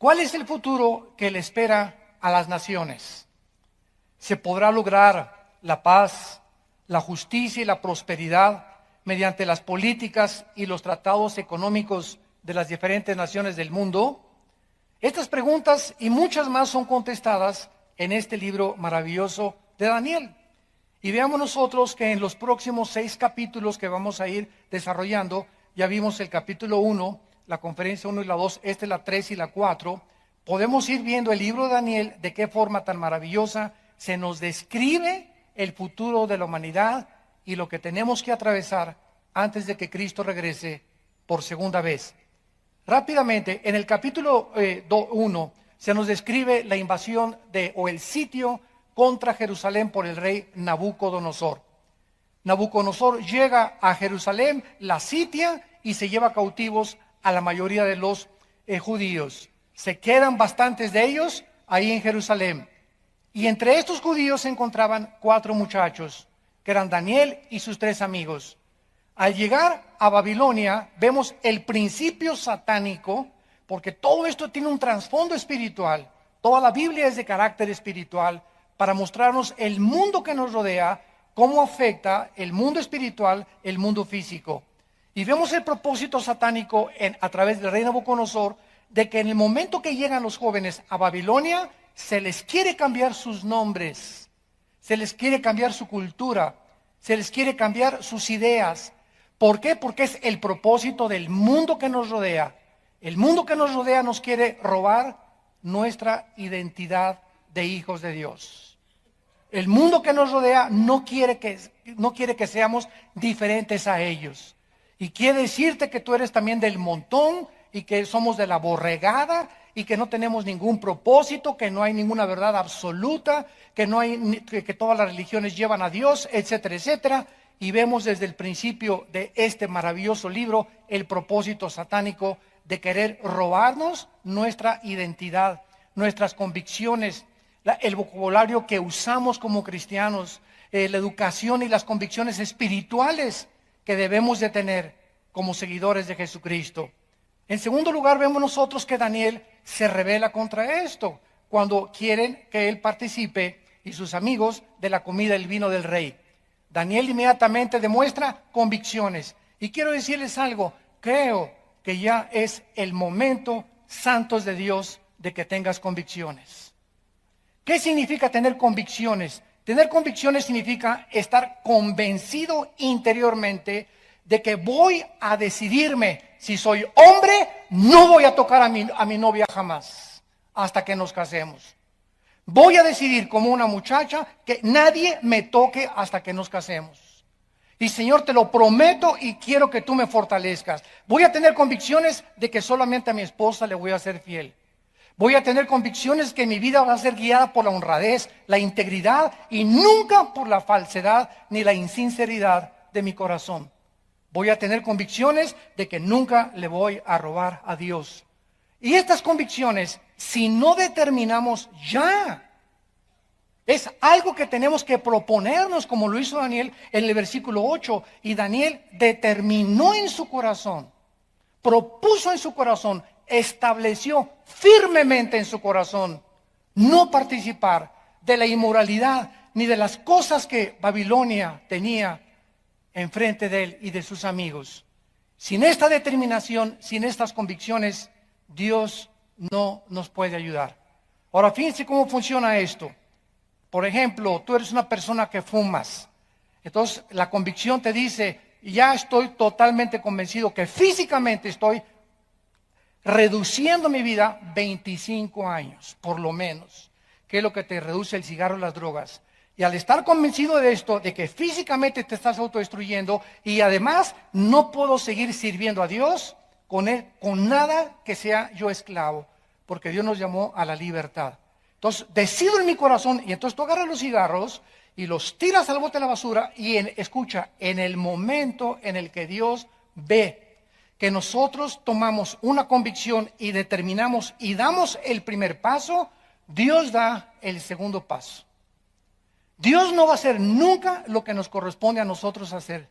¿Cuál es el futuro que le espera a las naciones? ¿Se podrá lograr la paz, la justicia y la prosperidad mediante las políticas y los tratados económicos de las diferentes naciones del mundo? Estas preguntas y muchas más son contestadas en este libro maravilloso de Daniel. Y veamos nosotros que en los próximos 6 capítulos que vamos a ir desarrollando, ya vimos el capítulo 1, la conferencia 1 y la 2, la 3 y la 4, podemos ir viendo el libro de Daniel de qué forma tan maravillosa se nos describe el futuro de la humanidad y lo que tenemos que atravesar antes de que Cristo regrese por segunda vez. Rápidamente, en el capítulo 1 se nos describe la invasión o el sitio contra Jerusalén por el rey Nabucodonosor. Nabucodonosor llega a Jerusalén, la sitia y se lleva cautivos a la mayoría de los judíos. Se quedan bastantes de ellos ahí en Jerusalén. Y entre estos judíos se encontraban 4 muchachos, que eran Daniel y sus 3 amigos. Al llegar a Babilonia, vemos el principio satánico, porque todo esto tiene un trasfondo espiritual. Toda la Biblia es de carácter espiritual, para mostrarnos el mundo que nos rodea, cómo afecta el mundo espiritual, el mundo físico. Y vemos el propósito satánico a través del rey Nabucodonosor, de que en el momento que llegan los jóvenes a Babilonia, se les quiere cambiar sus nombres, se les quiere cambiar su cultura, se les quiere cambiar sus ideas. ¿Por qué? Porque es el propósito del mundo que nos rodea. El mundo que nos rodea nos quiere robar nuestra identidad de hijos de Dios. El mundo que nos rodea no quiere que seamos diferentes a ellos. Y quiere decirte que tú eres también del montón y que somos de la borregada y que no tenemos ningún propósito, que no hay ninguna verdad absoluta, que todas las religiones llevan a Dios, etcétera, etcétera. Y vemos desde el principio de este maravilloso libro el propósito satánico de querer robarnos nuestra identidad, nuestras convicciones, el vocabulario que usamos como cristianos, la educación y las convicciones espirituales que debemos de tener como seguidores de Jesucristo. En segundo lugar, vemos nosotros que Daniel se rebela contra esto, cuando quieren que él participe y sus amigos de la comida y el vino del rey. Daniel inmediatamente demuestra convicciones. Y quiero decirles algo, creo que ya es el momento, santos de Dios, de que tengas convicciones. ¿Qué significa tener convicciones? Tener convicciones significa estar convencido interiormente de que voy a decidirme. Si soy hombre, no voy a tocar a mi novia jamás, hasta que nos casemos. Voy a decidir como una muchacha que nadie me toque hasta que nos casemos. Y Señor, te lo prometo y quiero que tú me fortalezcas. Voy a tener convicciones de que solamente a mi esposa le voy a ser fiel. Voy a tener convicciones que mi vida va a ser guiada por la honradez, la integridad y nunca por la falsedad ni la insinceridad de mi corazón. Voy a tener convicciones de que nunca le voy a robar a Dios. Y estas convicciones, si no determinamos ya, es algo que tenemos que proponernos, como lo hizo Daniel en el versículo 8. Y Daniel determinó en su corazón, propuso en su corazón, estableció firmemente en su corazón no participar de la inmoralidad ni de las cosas que Babilonia tenía enfrente de él y de sus amigos. Sin esta determinación, sin estas convicciones, Dios no nos puede ayudar. Ahora, fíjense cómo funciona esto. Por ejemplo, tú eres una persona que fumas. Entonces, la convicción te dice, ya estoy totalmente convencido que físicamente estoy reduciendo mi vida 25 años, por lo menos, que es lo que te reduce el cigarro y las drogas. Y al estar convencido de esto, de que físicamente te estás autodestruyendo y además no puedo seguir sirviendo a Dios con nada que sea yo esclavo, porque Dios nos llamó a la libertad. Entonces decido en mi corazón, y entonces tú agarras los cigarros y los tiras al bote de la basura y escucha, en el momento en el que Dios ve que nosotros tomamos una convicción y determinamos y damos el primer paso, Dios da el segundo paso. Dios no va a hacer nunca lo que nos corresponde a nosotros hacer.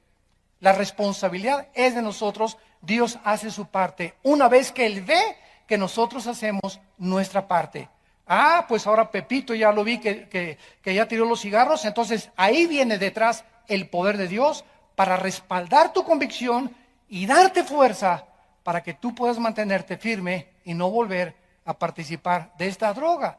La responsabilidad es de nosotros. Dios hace su parte. Una vez que Él ve que nosotros hacemos nuestra parte. Ah, pues ahora Pepito ya lo vi que ya tiró los cigarros, entonces ahí viene detrás el poder de Dios para respaldar tu convicción y darte fuerza para que tú puedas mantenerte firme y no volver a participar de esta droga.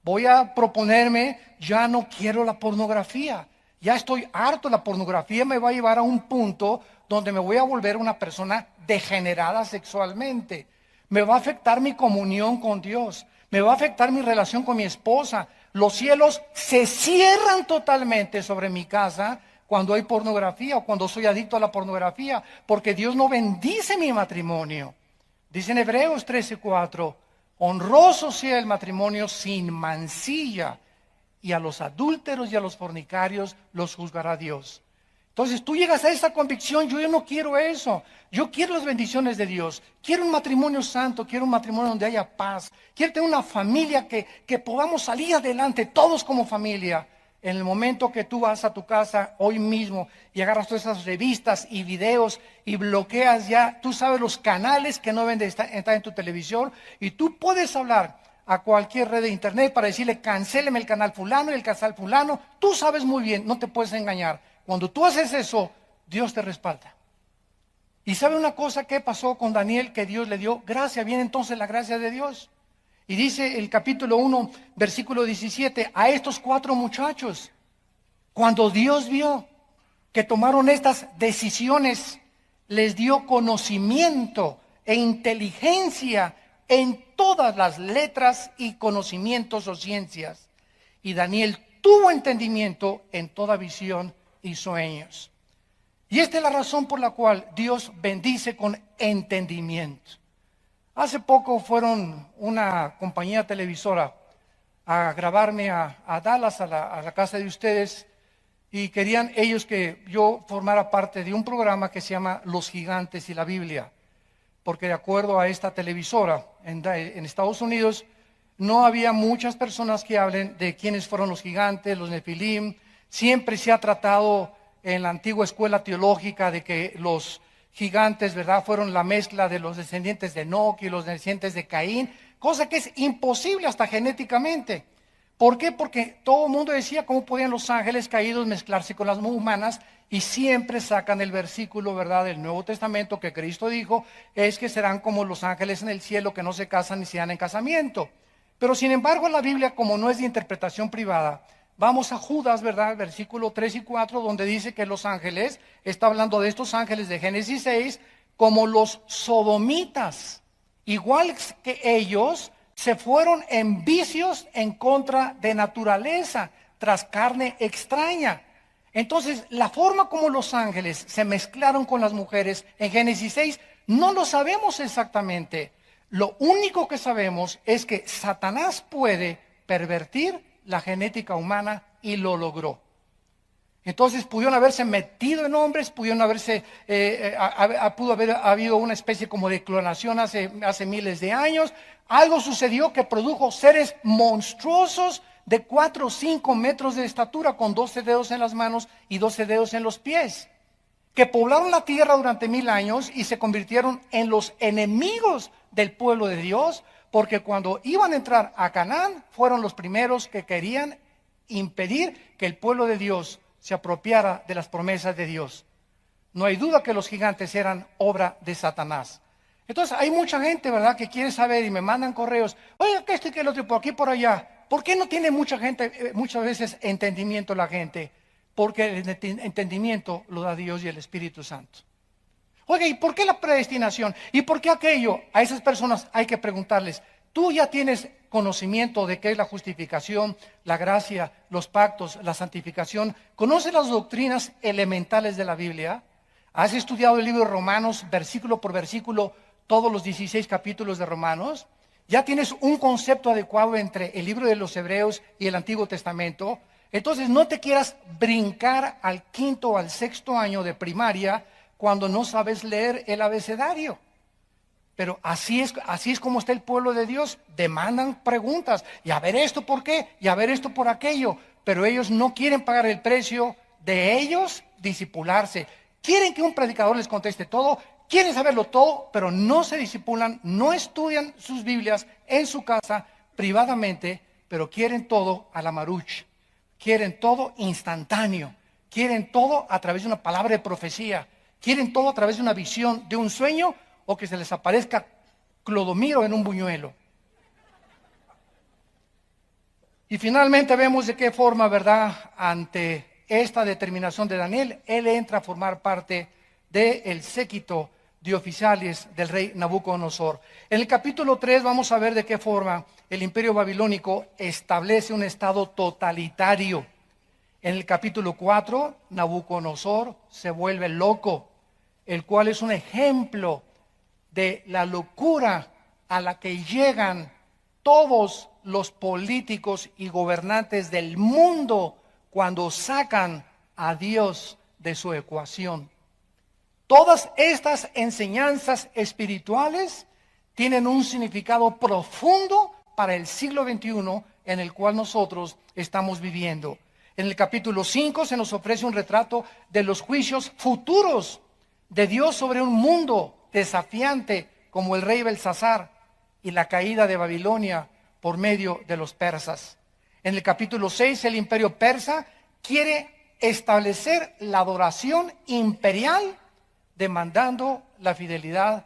Voy a proponerme, ya no quiero la pornografía, ya estoy harto, la pornografía me va a llevar a un punto donde me voy a volver una persona degenerada sexualmente. Me va a afectar mi comunión con Dios, me va a afectar mi relación con mi esposa. Los cielos se cierran totalmente sobre mi casa cuando hay pornografía o cuando soy adicto a la pornografía, porque Dios no bendice mi matrimonio. Dice en Hebreos 13:4, honroso sea el matrimonio sin mancilla, y a los adúlteros y a los fornicarios los juzgará Dios. Entonces tú llegas a esa convicción, yo no quiero eso, yo quiero las bendiciones de Dios, quiero un matrimonio santo, quiero un matrimonio donde haya paz, quiero tener una familia que podamos salir adelante todos como familia. En el momento que tú vas a tu casa hoy mismo y agarras todas esas revistas y videos y bloqueas ya, tú sabes los canales que no deben de estar en tu televisión, y tú puedes hablar a cualquier red de internet para decirle cancéleme el canal fulano y el canal fulano. Tú sabes muy bien, no te puedes engañar. Cuando tú haces eso, Dios te respalda. ¿Y sabe una cosa que pasó con Daniel? Que Dios le dio gracia. Viene entonces la gracia de Dios. Y dice el capítulo 1, versículo 17, a estos 4 muchachos, cuando Dios vio que tomaron estas decisiones, les dio conocimiento e inteligencia en todas las letras y conocimientos o ciencias. Y Daniel tuvo entendimiento en toda visión y sueños. Y esta es la razón por la cual Dios bendice con entendimiento. Hace poco fueron una compañía televisora a grabarme a Dallas, a la casa de ustedes, y querían ellos que yo formara parte de un programa que se llama Los Gigantes y la Biblia, porque de acuerdo a esta televisora en Estados Unidos no había muchas personas que hablen de quiénes fueron los gigantes, los Nefilim. Siempre se ha tratado en la antigua escuela teológica de que los gigantes, ¿verdad?, fueron la mezcla de los descendientes de Enoc y los descendientes de Caín, cosa que es imposible hasta genéticamente. ¿Por qué? Porque todo el mundo decía cómo podían los ángeles caídos mezclarse con las humanas, y siempre sacan el versículo, ¿verdad?, del Nuevo Testamento que Cristo dijo, es que serán como los ángeles en el cielo que no se casan ni se dan en casamiento. Pero sin embargo la Biblia, como no es de interpretación privada, vamos a Judas, ¿verdad?, versículo 3 y 4, donde dice que los ángeles, está hablando de estos ángeles de Génesis 6, como los sodomitas, igual que ellos, se fueron en vicios en contra de naturaleza, tras carne extraña. Entonces, la forma como los ángeles se mezclaron con las mujeres en Génesis 6, no lo sabemos exactamente. Lo único que sabemos es que Satanás puede pervertir la genética humana, y lo logró. Entonces pudieron haberse metido en hombres, pudieron haberse, pudo haber habido una especie como de clonación hace miles de años. Algo sucedió que produjo seres monstruosos de 4 o 5 metros de estatura, con 12 dedos en las manos y 12 dedos en los pies, que poblaron la tierra durante 1000 años y se convirtieron en los enemigos del pueblo de Dios, porque cuando iban a entrar a Canaán, fueron los primeros que querían impedir que el pueblo de Dios se apropiara de las promesas de Dios. No hay duda que los gigantes eran obra de Satanás. Entonces hay mucha gente, ¿verdad?, que quiere saber y me mandan correos, oye, que esto y que el otro, por aquí por allá. ¿Por qué no tiene mucha gente, muchas veces, entendimiento la gente? Porque el entendimiento lo da Dios y el Espíritu Santo. Oiga, ¿y por qué la predestinación? ¿Y por qué aquello? A esas personas hay que preguntarles, ¿tú ya tienes conocimiento de qué es la justificación, la gracia, los pactos, la santificación? ¿Conoces las doctrinas elementales de la Biblia? ¿Has estudiado el libro de Romanos, versículo por versículo, todos los 16 capítulos de Romanos? ¿Ya tienes un concepto adecuado entre el libro de los Hebreos y el Antiguo Testamento? Entonces no te quieras brincar al 5º o al 6º año de primaria cuando no sabes leer el abecedario. Pero así es como está el pueblo de Dios. Demandan preguntas, y a ver esto por qué, y a ver esto por aquello. Pero ellos no quieren pagar el precio de ellos discipularse. Quieren que un predicador les conteste todo, quieren saberlo todo, pero no se disipulan, no estudian sus Biblias en su casa privadamente, pero quieren todo a la maruch, quieren todo instantáneo, quieren todo a través de una palabra de profecía, quieren todo a través de una visión, de un sueño, o que se les aparezca Clodomiro en un buñuelo. Y finalmente vemos de qué forma, ¿verdad?, ante esta determinación de Daniel, él entra a formar parte del séquito de oficiales del rey Nabucodonosor. En el capítulo 3 vamos a ver de qué forma el imperio babilónico establece un estado totalitario. En el capítulo 4, Nabucodonosor se vuelve loco, el cual es un ejemplo de la locura a la que llegan todos los políticos y gobernantes del mundo cuando sacan a Dios de su ecuación. Todas estas enseñanzas espirituales tienen un significado profundo para el siglo XXI en el cual nosotros estamos viviendo. En el capítulo 5 se nos ofrece un retrato de los juicios futuros de Dios sobre un mundo desafiante como el rey Belsasar y la caída de Babilonia por medio de los persas. En el capítulo 6 el imperio persa quiere establecer la adoración imperial demandando la fidelidad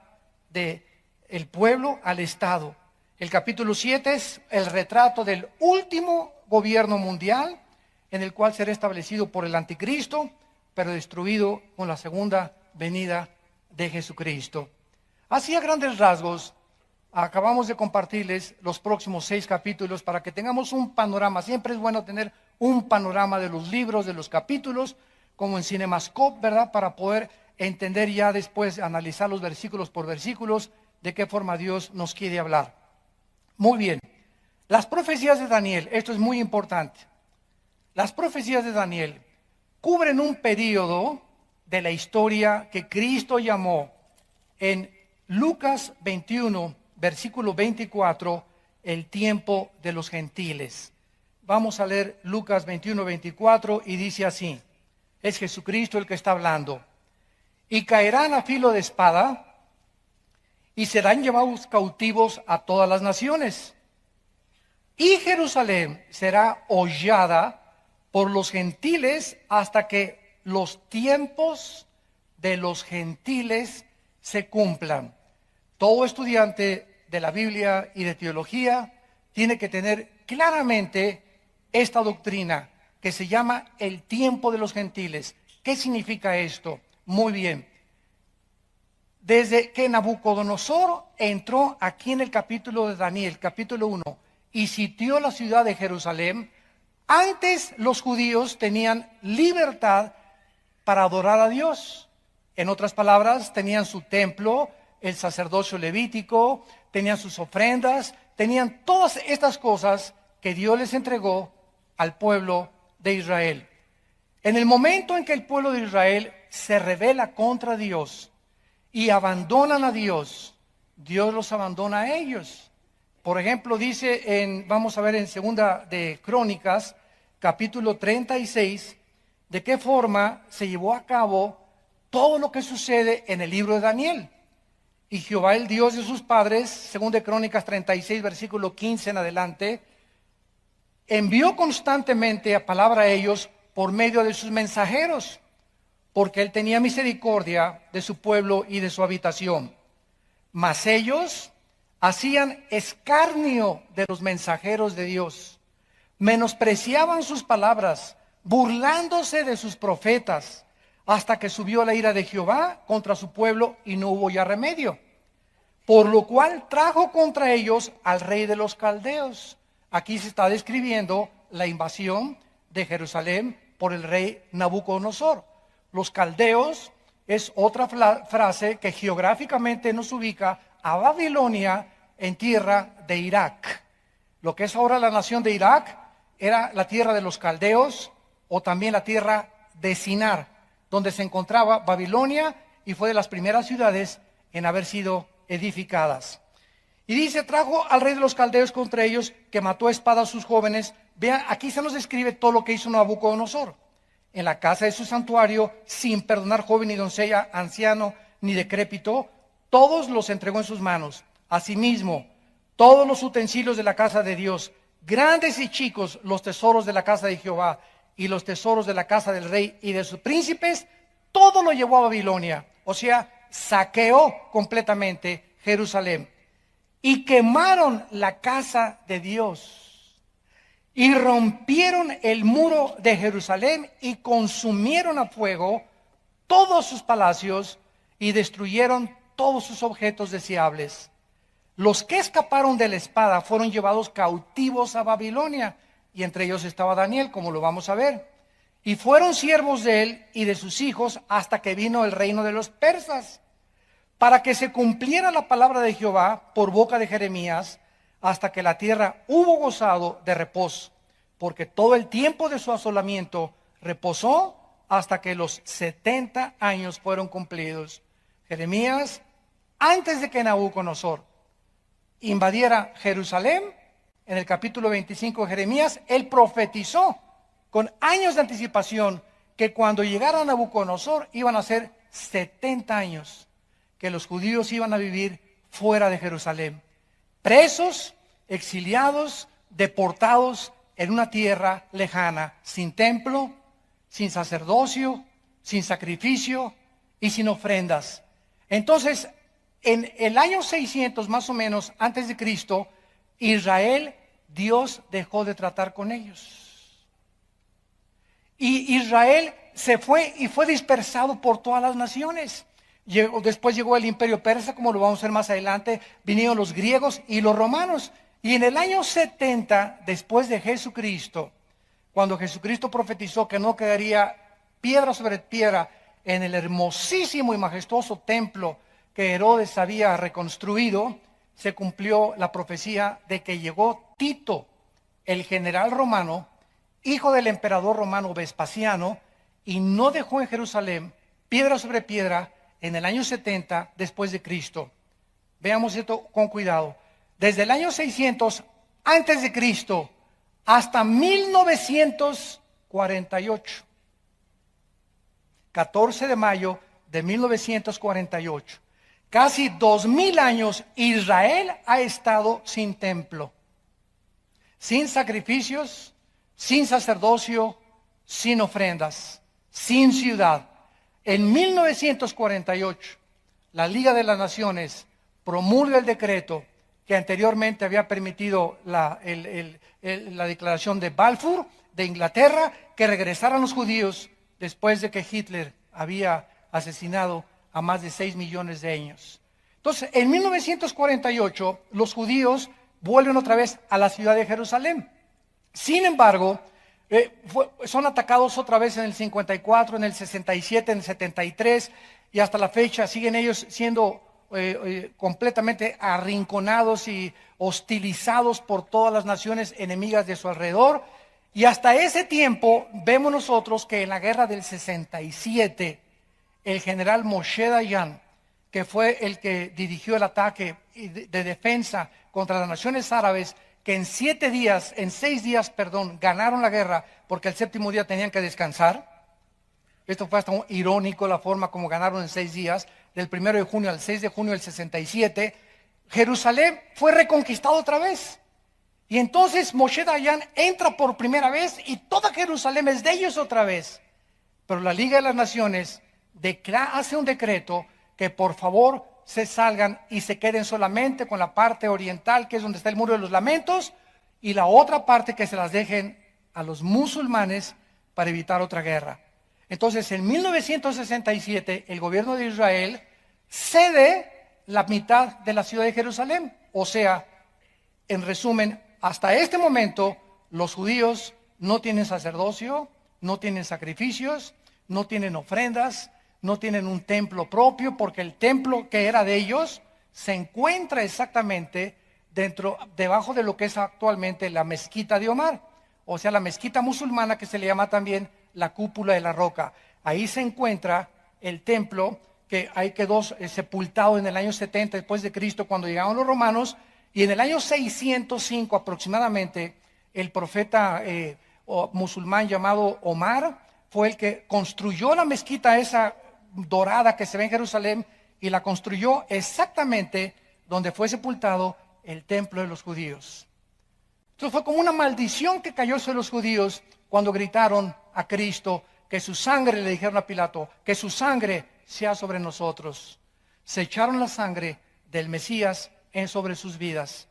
del pueblo al Estado. El capítulo 7 es el retrato del último gobierno mundial en el cual será establecido por el anticristo, pero destruido con la segunda venida de Jesucristo. Así a grandes rasgos, acabamos de compartirles los próximos 6 capítulos para que tengamos un panorama. Siempre es bueno tener un panorama de los libros, de los capítulos, como en Cinemascope, ¿verdad? Para poder entender ya después, analizar los versículos por versículos, de qué forma Dios nos quiere hablar. Muy bien, las profecías de Daniel, esto es muy importante. Las profecías de Daniel cubren un periodo de la historia que Cristo llamó en Lucas 21, versículo 24, el tiempo de los gentiles. Vamos a leer Lucas 21, 24 y dice así, es Jesucristo el que está hablando. Y caerán a filo de espada y serán llevados cautivos a todas las naciones. Y Jerusalén será hollada por los gentiles hasta que los tiempos de los gentiles se cumplan. Todo estudiante de la Biblia y de teología tiene que tener claramente esta doctrina que se llama el tiempo de los gentiles. ¿Qué significa esto? Muy bien. Desde que Nabucodonosor entró aquí en el capítulo de Daniel, capítulo 1, y sitió la ciudad de Jerusalén, antes los judíos tenían libertad para adorar a Dios. En otras palabras, tenían su templo, el sacerdocio levítico, tenían sus ofrendas, tenían todas estas cosas que Dios les entregó al pueblo de Israel. En el momento en que el pueblo de Israel se rebela contra Dios y abandonan a Dios, Dios los abandona a ellos. Por ejemplo, dice vamos a ver en Segunda de Crónicas, capítulo 36, de qué forma se llevó a cabo todo lo que sucede en el libro de Daniel. Y Jehová, el Dios de sus padres, Segunda de Crónicas 36, versículo 15 en adelante, envió constantemente a palabra a ellos por medio de sus mensajeros, porque él tenía misericordia de su pueblo y de su habitación. Mas ellos hacían escarnio de los mensajeros de Dios, menospreciaban sus palabras, burlándose de sus profetas, hasta que subió la ira de Jehová contra su pueblo y no hubo ya remedio. Por lo cual trajo contra ellos al rey de los caldeos. Aquí se está describiendo la invasión de Jerusalén por el rey Nabucodonosor. Los caldeos es otra frase que geográficamente nos ubica a Babilonia en tierra de Irak. Lo que es ahora la nación de Irak era la tierra de los caldeos o también la tierra de Sinar, donde se encontraba Babilonia y fue de las primeras ciudades en haber sido edificadas. Y dice, trajo al rey de los caldeos contra ellos, que mató a espada a sus jóvenes. Vean, aquí se nos describe todo lo que hizo Nabucodonosor. En la casa de su santuario, sin perdonar joven y doncella, anciano, ni decrépito, todos los entregó en sus manos. Asimismo, todos los utensilios de la casa de Dios, grandes y chicos, los tesoros de la casa de Jehová y los tesoros de la casa del rey y de sus príncipes, todo lo llevó a Babilonia. O sea, saqueó completamente Jerusalén. Y quemaron la casa de Dios. Y rompieron el muro de Jerusalén y consumieron a fuego todos sus palacios y destruyeron todos sus objetos deseables. Los que escaparon de la espada fueron llevados cautivos a Babilonia, y entre ellos estaba Daniel, como lo vamos a ver. Y fueron siervos de él y de sus hijos hasta que vino el reino de los persas, para que se cumpliera la palabra de Jehová por boca de Jeremías, hasta que la tierra hubo gozado de reposo, porque todo el tiempo de su asolamiento reposó hasta que los 70 años fueron cumplidos. Jeremías, antes de que Nabucodonosor invadiera Jerusalén, en el capítulo 25 de Jeremías, él profetizó con años de anticipación que cuando llegara Nabucodonosor iban a ser 70 años que los judíos iban a vivir fuera de Jerusalén, presos, exiliados, deportados en una tierra lejana, sin templo, sin sacerdocio, sin sacrificio y sin ofrendas. Entonces, en el año 600 más o menos antes de Cristo, Israel, Dios dejó de tratar con ellos. Y Israel se fue y fue dispersado por todas las naciones. Después llegó el imperio persa, como lo vamos a ver más adelante, vinieron los griegos y los romanos. Y en el año 70, después de Jesucristo, cuando Jesucristo profetizó que no quedaría piedra sobre piedra en el hermosísimo y majestuoso templo que Herodes había reconstruido, se cumplió la profecía de que llegó Tito, el general romano, hijo del emperador romano Vespasiano, y no dejó en Jerusalén piedra sobre piedra en el año 70 después de Cristo. Veamos esto con cuidado. Desde el año 600 antes de Cristo hasta 1948. 14 de mayo de 1948. Casi 2000 años Israel ha estado sin templo, sin sacrificios, sin sacerdocio, sin ofrendas, sin ciudad. En 1948, la Liga de las Naciones promulga el decreto que anteriormente había permitido la declaración de Balfour de Inglaterra, que regresaran los judíos después de que Hitler había asesinado a más de 6 millones de ellos. Entonces, en 1948, los judíos vuelven otra vez a la ciudad de Jerusalén. Sin embargo, son atacados otra vez en el 54, en el 67, en el 73, y hasta la fecha siguen ellos siendo completamente arrinconados y hostilizados por todas las naciones enemigas de su alrededor. Y hasta ese tiempo vemos nosotros que en la guerra del 67, el general Moshe Dayan, que fue el que dirigió el ataque de defensa contra las naciones árabes, que en 6 días, ganaron la guerra, porque el 7º día tenían que descansar. Esto fue hasta irónico la forma como ganaron en 6 días, del 1 de junio al 6 de junio del 67. Jerusalén fue reconquistado otra vez. Y entonces Moshe Dayan entra por primera vez y toda Jerusalén es de ellos otra vez. Pero la Liga de las Naciones hace un decreto que por favor se salgan y se queden solamente con la parte oriental, que es donde está el Muro de los Lamentos, y la otra parte que se las dejen a los musulmanes para evitar otra guerra. Entonces, en 1967, el gobierno de Israel cede la mitad de la ciudad de Jerusalén. O sea, en resumen, hasta este momento, los judíos no tienen sacerdocio, no tienen sacrificios, no tienen ofrendas, no tienen un templo propio, porque el templo que era de ellos se encuentra exactamente debajo de lo que es actualmente la mezquita de Omar, o sea, la mezquita musulmana, que se le llama también la cúpula de la roca. Ahí se encuentra el templo que ahí quedó sepultado en el año 70 después de Cristo, cuando llegaron los romanos, y en el año 605 aproximadamente, el profeta musulmán llamado Omar fue el que construyó la mezquita esa dorada que se ve en Jerusalén, y la construyó exactamente donde fue sepultado el templo de los judíos. Entonces fue como una maldición que cayó sobre los judíos cuando gritaron a Cristo que su sangre, le dijeron a Pilato, que su sangre sea sobre nosotros. Se echaron la sangre del Mesías sobre sus vidas.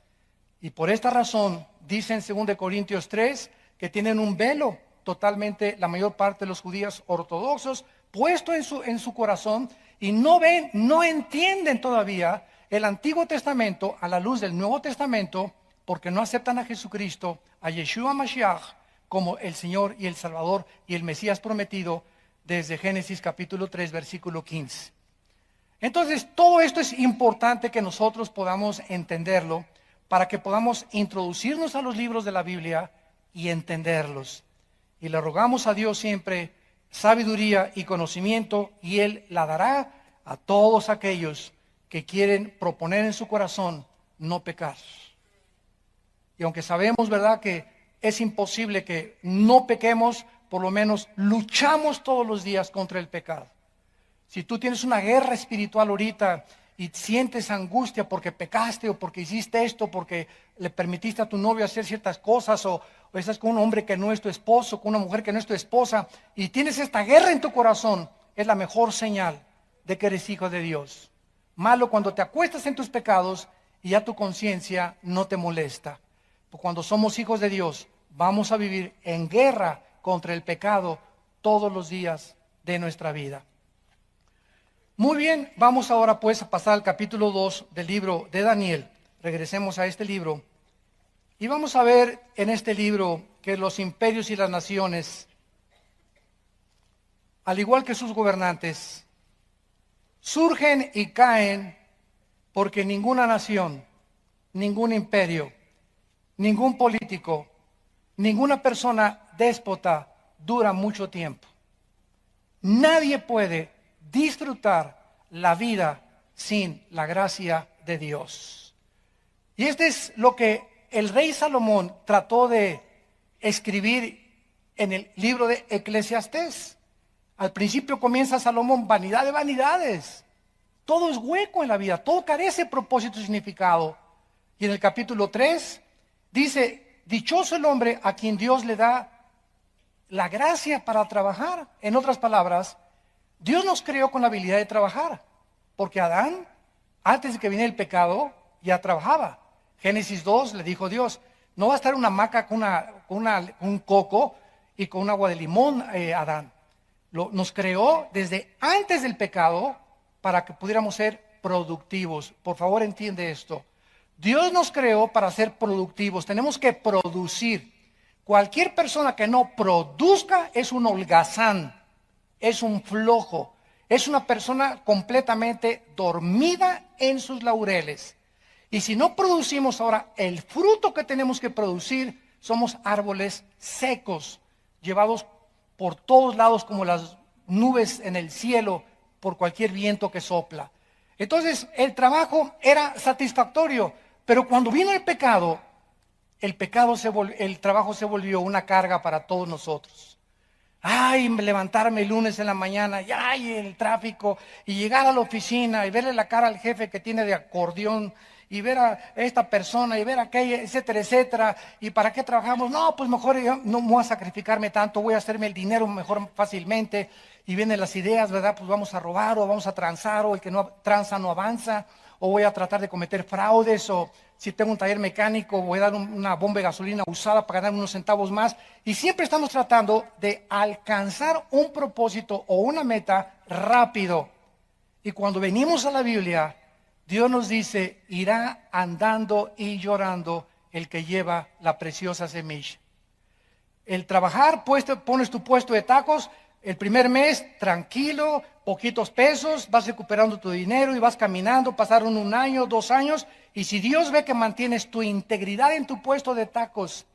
Y por esta razón, dice en 2 Corintios 3, que tienen un velo totalmente, la mayor parte de los judíos ortodoxos, puesto en su corazón, y no ven, no entienden todavía el Antiguo Testamento a la luz del Nuevo Testamento, porque no aceptan a Jesucristo, a Yeshua Mashiach, como el Señor y el Salvador y el Mesías prometido desde Génesis capítulo 3, versículo 15. Entonces, todo esto es importante que nosotros podamos entenderlo para que podamos introducirnos a los libros de la Biblia y entenderlos. Y le rogamos a Dios siempre sabiduría y conocimiento, y Él la dará a todos aquellos que quieren proponer en su corazón no pecar. Y aunque sabemos, ¿verdad?, que es imposible que no pequemos, por lo menos luchamos todos los días contra el pecado. Si tú tienes una guerra espiritual ahorita y sientes angustia porque pecaste o porque hiciste esto, porque le permitiste a tu novio hacer ciertas cosas, o estás con un hombre que no es tu esposo, con una mujer que no es tu esposa, y tienes esta guerra en tu corazón, es la mejor señal de que eres hijo de Dios. Malo cuando te acuestas en tus pecados y ya tu conciencia no te molesta. Cuando somos hijos de Dios, vamos a vivir en guerra contra el pecado todos los días de nuestra vida. Muy bien, vamos ahora pues a pasar al capítulo 2 del libro de Daniel. Regresemos a este libro y vamos a ver en este libro que los imperios y las naciones, al igual que sus gobernantes, surgen y caen porque ninguna nación, ningún imperio, ningún político, ninguna persona déspota dura mucho tiempo. Nadie puede disfrutar la vida sin la gracia de Dios. Y este es lo que el rey Salomón trató de escribir en el libro de Eclesiastés. Al principio comienza Salomón: vanidad de vanidades. Todo es hueco en la vida, todo carece de propósito y significado. Y en el capítulo 3 dice: dichoso el hombre a quien Dios le da la gracia para trabajar. En otras palabras, Dios nos creó con la habilidad de trabajar, porque Adán, antes de que viniera el pecado, ya trabajaba. Génesis 2 le dijo Dios: no va a estar una hamaca con un coco y con un agua de limón, Adán. Nos creó desde antes del pecado para que pudiéramos ser productivos. Por favor, entiende esto. Dios nos creó para ser productivos. Tenemos que producir. Cualquier persona que no produzca es un holgazán, es un flojo, es una persona completamente dormida en sus laureles. Y si no producimos ahora el fruto que tenemos que producir, somos árboles secos, llevados por todos lados como las nubes en el cielo por cualquier viento que sopla. Entonces el trabajo era satisfactorio, pero cuando vino el pecado, el trabajo se volvió una carga para todos nosotros. Ay, levantarme el lunes en la mañana, y ay, el tráfico, y llegar a la oficina y verle la cara al jefe que tiene de acordeón, y ver a esta persona, y ver a aquella, etcétera, etcétera. ¿Y para qué trabajamos? No, pues mejor yo no voy a sacrificarme tanto, voy a hacerme el dinero mejor fácilmente. Y vienen las ideas, ¿verdad? Pues vamos a robar, o vamos a transar, o el que no tranza no avanza, o voy a tratar de cometer fraudes, o si tengo un taller mecánico, voy a dar una bomba de gasolina usada para ganar unos centavos más. Y siempre estamos tratando de alcanzar un propósito o una meta rápido. Y cuando venimos a la Biblia, Dios nos dice: irá andando y llorando el que lleva la preciosa semilla. El trabajar, pones tu puesto de tacos, el primer mes tranquilo, poquitos pesos, vas recuperando tu dinero y vas caminando. Pasaron 1 año, 2 años, y si Dios ve que mantienes tu integridad en tu puesto de tacos,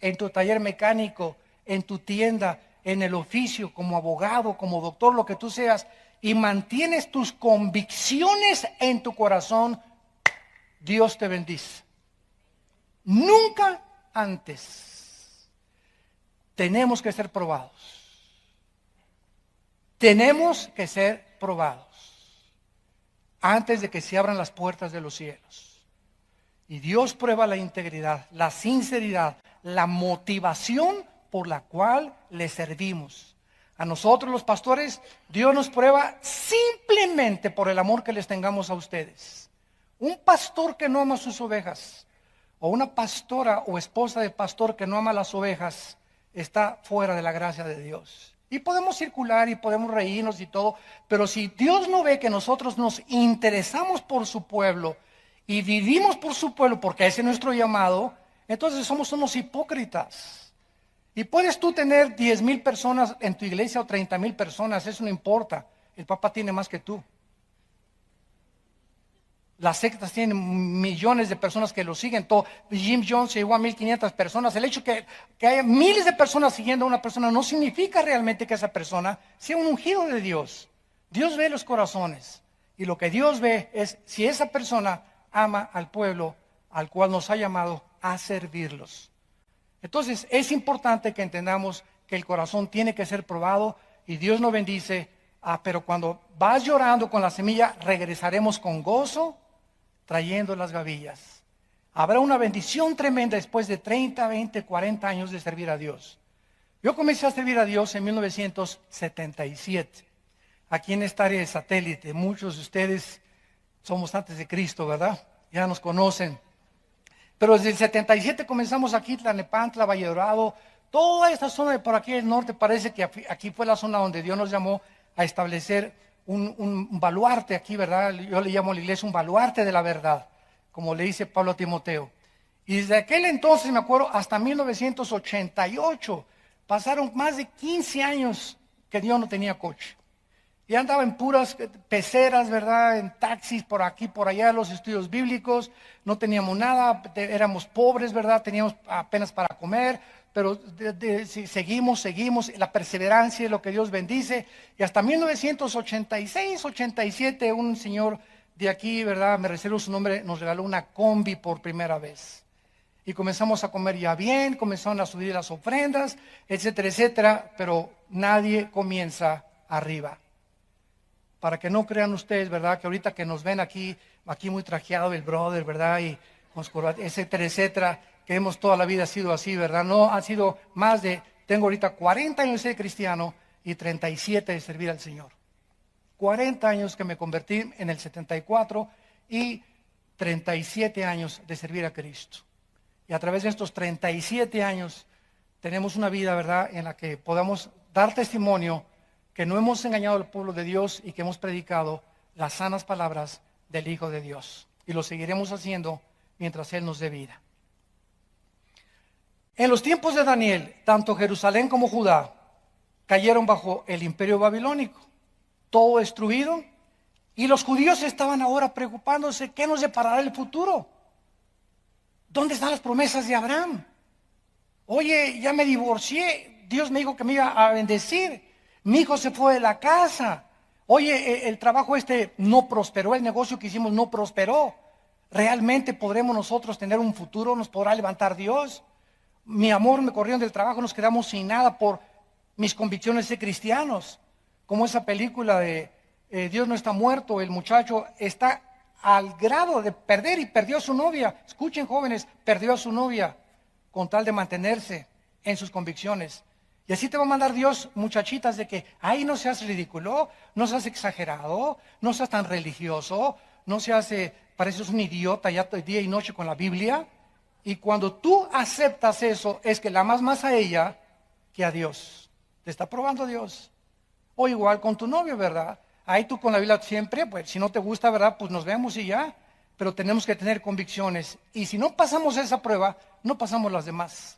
en tu taller mecánico, en tu tienda, en el oficio, como abogado, como doctor, lo que tú seas, y mantienes tus convicciones en tu corazón, Dios te bendice. Nunca antes. Tenemos que ser probados. Tenemos que ser probados. antes de que se abran las puertas de los cielos. Y Dios prueba la integridad, la sinceridad, la motivación por la cual le servimos. A nosotros los pastores, Dios nos prueba simplemente por el amor que les tengamos a ustedes. Un pastor que no ama sus ovejas, o una pastora o esposa de pastor que no ama las ovejas, está fuera de la gracia de Dios. Y podemos circular y podemos reírnos y todo, pero si Dios no ve que nosotros nos interesamos por su pueblo y vivimos por su pueblo, porque ese es nuestro llamado, entonces somos unos hipócritas. Y puedes tú tener 10,000 personas en tu iglesia o 30,000 personas, eso no importa. El Papa tiene más que tú. Las sectas tienen millones de personas que lo siguen. Jim Jones llegó a 1,500 personas. El hecho que haya miles de personas siguiendo a una persona no significa realmente que esa persona sea un ungido de Dios. Dios ve los corazones. Y lo que Dios ve es si esa persona ama al pueblo al cual nos ha llamado a servirlos. Entonces es importante que entendamos que el corazón tiene que ser probado y Dios nos bendice. Pero cuando vas llorando con la semilla, regresaremos con gozo trayendo las gavillas. Habrá una bendición tremenda después de 30, 20, 40 años de servir a Dios. Yo comencé a servir a Dios en 1977, aquí en esta área de satélite. Muchos de ustedes somos antes de Cristo, ¿verdad? Ya nos conocen. Pero desde el 77 comenzamos aquí, Tlalnepantla, Valle Dorado, toda esta zona de por aquí del norte. Parece que aquí fue la zona donde Dios nos llamó a establecer un baluarte aquí, ¿verdad? Yo le llamo a la iglesia un baluarte de la verdad, como le dice Pablo a Timoteo. Y desde aquel entonces, me acuerdo, hasta 1988, pasaron más de 15 años que Dios no tenía coche. Y andaba en puras peceras, ¿verdad? En taxis por aquí, por allá, los estudios bíblicos. No teníamos nada, éramos pobres, ¿verdad? Teníamos apenas para comer. Pero seguimos, la perseverancia es lo que Dios bendice. Y hasta 1986, 87, un señor de aquí, ¿verdad? Me reservo su nombre, nos regaló una combi por primera vez. Y comenzamos a comer ya bien, comenzaron a subir las ofrendas, etcétera, etcétera. Pero nadie comienza arriba. Para que no crean ustedes, ¿verdad? Que ahorita que nos ven aquí muy trajeado el brother, ¿verdad? Y con etcétera, etcétera. Que hemos toda la vida sido así, ¿verdad? No, han sido tengo ahorita 40 años de ser cristiano y 37 de servir al Señor. 40 años que me convertí en el 74 y 37 años de servir a Cristo. Y a través de estos 37 años tenemos una vida, ¿verdad?, en la que podamos dar testimonio que no hemos engañado al pueblo de Dios y que hemos predicado las sanas palabras del Hijo de Dios. Y lo seguiremos haciendo mientras Él nos dé vida. En los tiempos de Daniel, tanto Jerusalén como Judá cayeron bajo el imperio babilónico, todo destruido, y los judíos estaban ahora preocupándose, ¿qué nos deparará el futuro? ¿Dónde están las promesas de Abraham? Oye, ya me divorcié, Dios me dijo que me iba a bendecir, mi hijo se fue de la casa, oye, el trabajo no prosperó, el negocio que hicimos no prosperó, ¿realmente podremos nosotros tener un futuro? ¿Nos podrá levantar Dios? Mi amor, me corrieron del trabajo, nos quedamos sin nada por mis convicciones de cristianos. Como esa película de Dios no está muerto, el muchacho está al grado de perder y perdió a su novia. Escuchen, jóvenes, perdió a su novia con tal de mantenerse en sus convicciones. Y así te va a mandar Dios, muchachitas, de que, ay, no seas ridículo, no seas exagerado, no seas tan religioso, no seas, pareces un idiota ya día y noche con la Biblia. Y cuando tú aceptas eso, es que la amas más a ella que a Dios. Te está probando Dios. O igual con tu novio, ¿verdad? Ahí tú con la Biblia siempre, pues si no te gusta, ¿verdad? Pues nos vemos y ya. Pero tenemos que tener convicciones. Y si no pasamos esa prueba, no pasamos las demás.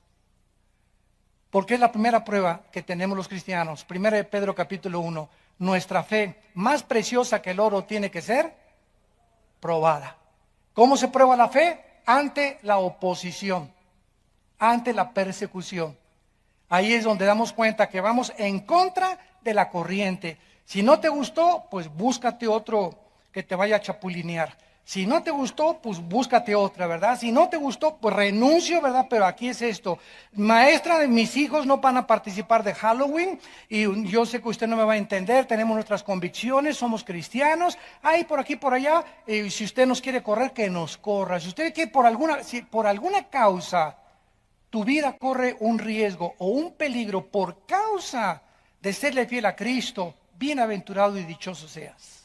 Porque es la primera prueba que tenemos los cristianos. Primera de Pedro capítulo 1. Nuestra fe, más preciosa que el oro, tiene que ser probada. ¿Cómo se prueba la fe? Ante la oposición, ante la persecución. Ahí es donde damos cuenta que vamos en contra de la corriente. Si no te gustó, pues búscate otro que te vaya a chapulinear. Si no te gustó, pues búscate otra, ¿verdad? Si no te gustó, pues renuncio, ¿verdad? Pero aquí es esto. Maestra, de mis hijos no van a participar de Halloween y yo sé que usted no me va a entender, tenemos nuestras convicciones, somos cristianos. Ay, por aquí, por allá, si usted nos quiere correr, que nos corra. Si usted quiere si por alguna causa tu vida corre un riesgo o un peligro por causa de serle fiel a Cristo, bienaventurado y dichoso seas.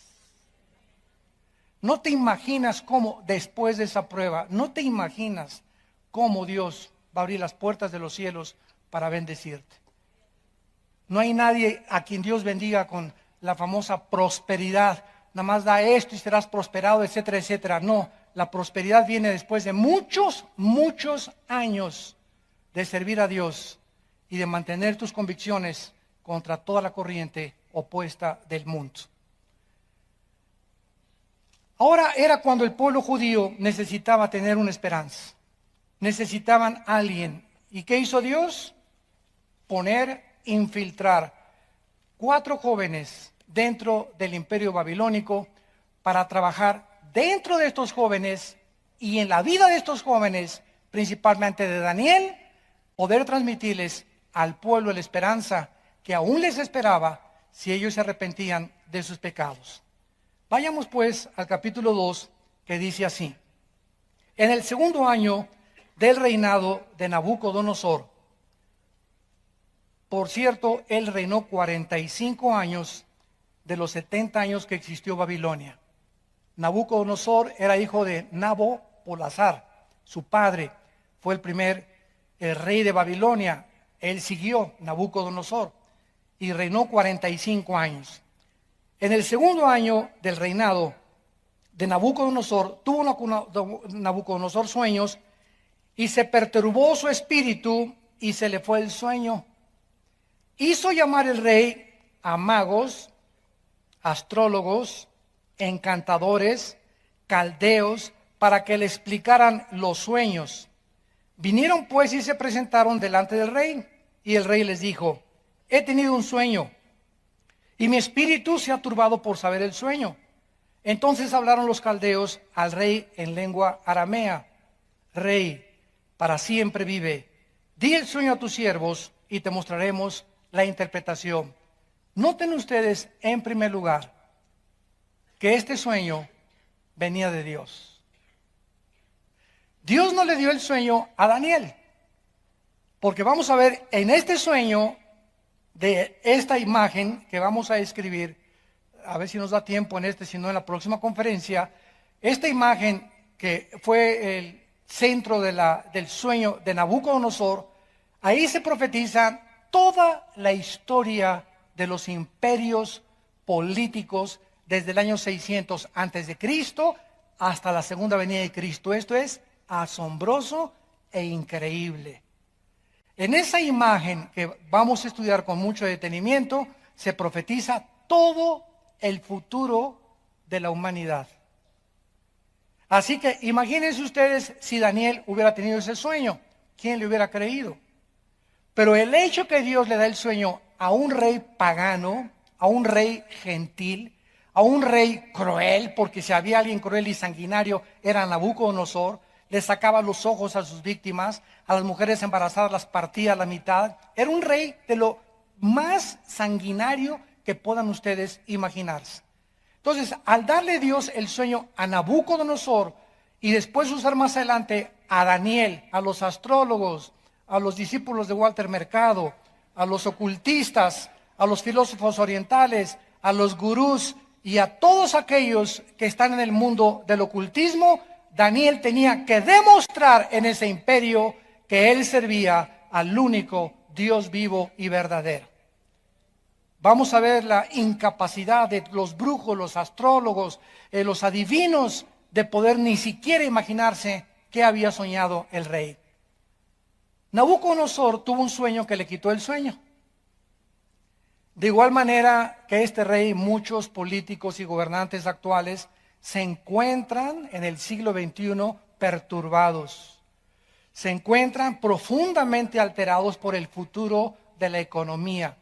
No te imaginas cómo después de esa prueba, no te imaginas cómo Dios va a abrir las puertas de los cielos para bendecirte. No hay nadie a quien Dios bendiga con la famosa prosperidad. Nada más da esto y serás prosperado, etcétera, etcétera. No, la prosperidad viene después de muchos, muchos años de servir a Dios y de mantener tus convicciones contra toda la corriente opuesta del mundo. Ahora era cuando el pueblo judío necesitaba tener una esperanza. Necesitaban a alguien. ¿Y qué hizo Dios? Infiltrar 4 jóvenes dentro del imperio babilónico para trabajar dentro de estos jóvenes y en la vida de estos jóvenes, principalmente de Daniel, poder transmitirles al pueblo la esperanza que aún les esperaba si ellos se arrepentían de sus pecados. Vayamos pues al capítulo 2, que dice así: en el segundo año del reinado de Nabucodonosor, por cierto, él reinó 45 años de los 70 años que existió Babilonia. Nabucodonosor era hijo de Nabopolassar, su padre fue el rey de Babilonia. Él siguió Nabucodonosor y reinó 45 años. En el segundo año del reinado de Nabucodonosor, tuvo Nabucodonosor sueños y se perturbó su espíritu y se le fue el sueño. Hizo llamar el rey a magos, astrólogos, encantadores, caldeos, para que le explicaran los sueños. Vinieron pues y se presentaron delante del rey, y el rey les dijo: he tenido un sueño, y mi espíritu se ha turbado por saber el sueño. Entonces hablaron los caldeos al rey en lengua aramea: Rey, para siempre vive. Di el sueño a tus siervos y te mostraremos la interpretación. Noten ustedes, en primer lugar, que este sueño venía de Dios. Dios no le dio el sueño a Daniel, porque vamos a ver en este sueño de esta imagen que vamos a escribir, a ver si nos da tiempo si no en la próxima conferencia, esta imagen que fue el centro del sueño de Nabucodonosor, ahí se profetiza toda la historia de los imperios políticos desde el año 600 antes de Cristo hasta la segunda venida de Cristo. Esto es asombroso e increíble. En esa imagen que vamos a estudiar con mucho detenimiento, se profetiza todo el futuro de la humanidad. Así que imagínense ustedes si Daniel hubiera tenido ese sueño, ¿quién le hubiera creído? Pero el hecho que Dios le da el sueño a un rey pagano, a un rey gentil, a un rey cruel, porque si había alguien cruel y sanguinario era Nabucodonosor, le sacaba los ojos a sus víctimas, a las mujeres embarazadas las partía a la mitad. Era un rey de lo más sanguinario que puedan ustedes imaginarse. Entonces, al darle Dios el sueño a Nabucodonosor y después usar más adelante a Daniel, a los astrólogos, a los discípulos de Walter Mercado, a los ocultistas, a los filósofos orientales, a los gurús y a todos aquellos que están en el mundo del ocultismo, Daniel tenía que demostrar en ese imperio que él servía al único Dios vivo y verdadero. Vamos a ver la incapacidad de los brujos, los astrólogos, los adivinos de poder ni siquiera imaginarse qué había soñado el rey. Nabucodonosor tuvo un sueño que le quitó el sueño. De igual manera que este rey, muchos políticos y gobernantes actuales se encuentran en el siglo XXI perturbados. Se encuentran profundamente alterados por el futuro de la economía,